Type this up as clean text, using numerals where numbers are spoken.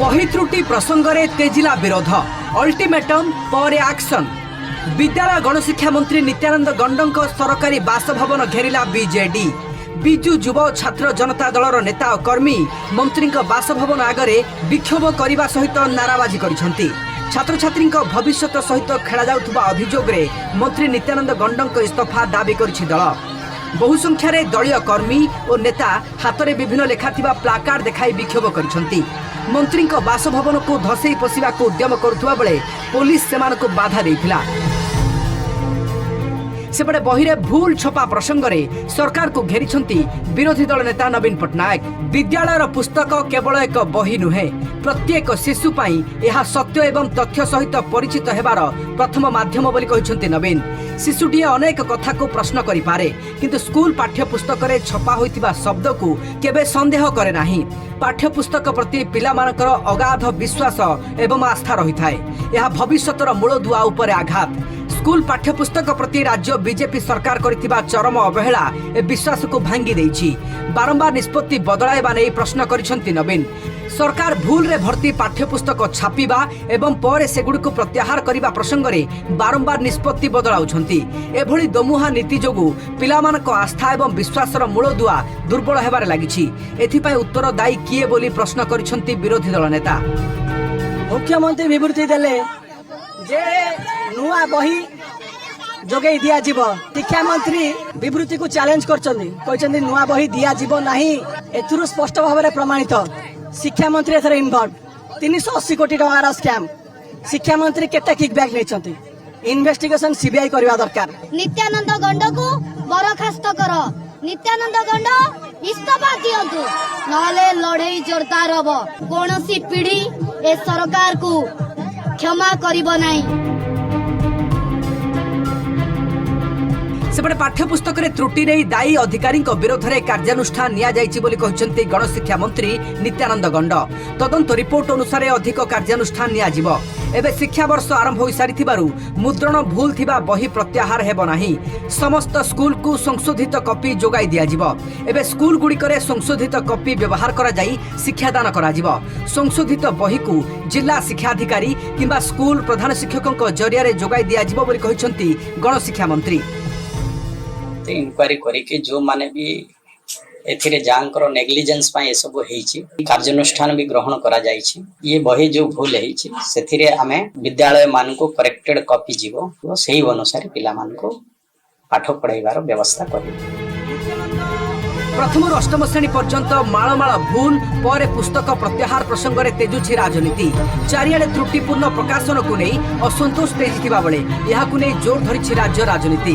बही त्रुटि प्रसंग में तेजिला विरोध अल्टीमेटम पर एक्शन। विद्यालय गणशिक्षा मंत्री नित्यानंद गंड सरकारी बासभवन घेरिला बीजेडी। बिजु युव छात्र जनता दलर नेता और कर्मी मंत्री बासभवन आगे विक्षोभ करने सहित नाराबाजी करिसेंती। छात्र छात्री भविष्य सहित खेला जाउथुबा अभियोग रे मंत्री नित्यानंद गंड इस्तीफा दाबी करिछि दल। बहु संख्यार दलीय कर्मी और नेता हाथ में विभिन्न लेखाथिबा प्लाकार्ड देखाई विक्षोभ करिसेंती। मंत्री बासभवन को धसई पशिबा को उद्यम करुवा बेले पुलिस सेमानकु बाधा देइथिला। सेपटे बहिरे भूल छपा प्रसंग में सरकार को घेरी विरोधी दल नेता नवीन पट्टनायक। विद्यालयर पुस्तक केवल एक बही नुहे, प्रत्येक शिशु पाई यह सत्य एवं तथ्य सहित परिचित हेबार प्रथम माध्यम बोली कहिसेंती नवीन। शिशुटी अनेक कथा को प्रश्न करि पारे, किंतु स्कूल पाठ्यपुस्तक रे छपा होइतिबा शब्द को केबे संदेह करे नाही। पाठ्यपुस्तक प्रति पिलामानकर अगाध विश्वास एवं आस्था रही थाए। यह भविष्यतर मूलदुआ उपर आघात। स्कूल पाठ्यपुस्तक प्रति राज्य बीजेपी सरकार करथिबा चरम अवहेला ए विश्वास को भांगी देछि। बारंबार निष्पत्ति बदलाइबा नै प्रश्न करिसेंती नवीन। सरकार भूल रे भर्ती पाठ्यपुस्तक छापिबा एवं पर सेगुडी प्रत्याहार करने प्रसंग में बारंबार निष्पत्ति बदलाउछंती। एभली दोमुहा नीति जोगु पिलामानक आस्था एवं विश्वासर मूलदुआ दुर्बल हेबार लागिछि। एथिपाई उत्तरदायी किए बोली प्रश्न करिसेंती विरोधी दल नेता। मुख्यमंत्री विवृत्ति देले जे नुआ बही जोगे दिया जीव। शिक्षा मंत्री विवृत्ति को चैलेंज करछंती, नुआ बही दिया जीव नाही। एथुरु स्पष्ट भाव में प्रमाणित शिक्षा मंत्री एथरे इन्वॉल्व। 380 कोटी टंकार स्कैम। शिक्षा मंत्री केते किकबैक लेछंती, इन्वेस्टिगेशन सीबीआई करबा दरकार। नित्यानंद गंड को बरखास्त कर। नित्यानंद गंड इस्तीफा दियंतु, नहले लड़ाई जोरदार हबो। कोनोसी पीढ़ी ए सरकार को क्षमा करिबो नाही। सेपटे पाठ्यपुस्तक रे त्रुटि नहीं दायी अधिकारी विरोध में कार्यानुष्ठान निया जाइछि बोली कहिसेंती गणशिक्षा मंत्री नित्यानंद गंड। तदंत रिपोर्ट अनुसार अधिक कार्यानुष्ठान निया जिवो। एबे शिक्षा वर्ष आरंभ हो सारिथिबारु मुद्रण भूल थिबा बही प्रत्याहार हेबो नाही। समस्त स्कूल को संशोधित कॉपी जोगाई दिया जिवो। एबे स्कूल गुड़िकरे संशोधित कॉपी व्यवहार करा जाई शिक्षादान करा जिवो। संशोधित बही को जिला शिक्षाधिकारी किंबा स्कूल प्रधान शिक्षकों जरिया रे जोगाई दिया जिवो बोली कहिसेंती गणशिक्षा मंत्री। इनक्वारी करिके जो माने भी एथिरे जांकर नेग्लिजेंस पा ये सब हेछि कार्यानुष्ठान भी ग्रहण करा जाइछि। ये बही जो भूल हेछि सेथिरे आमे विद्यालय मान को करेक्टेड कॉपी जीवो तो सही अनुसार पिला मान को पाठ पढ़ाइबार व्यवस्था करियो। प्रथम अष्टम श्रेणी पर्यंत माळमाळ भूल पर पुस्तक प्रत्याहार प्रसंग में तेजुछि राजनीति। चारिआडे त्रुटिपूर्ण प्रकाशन को नहीं असंतोष तेजिथिबा बेले यहाकु नहीं जोर धरिछि राज्य राजनीति।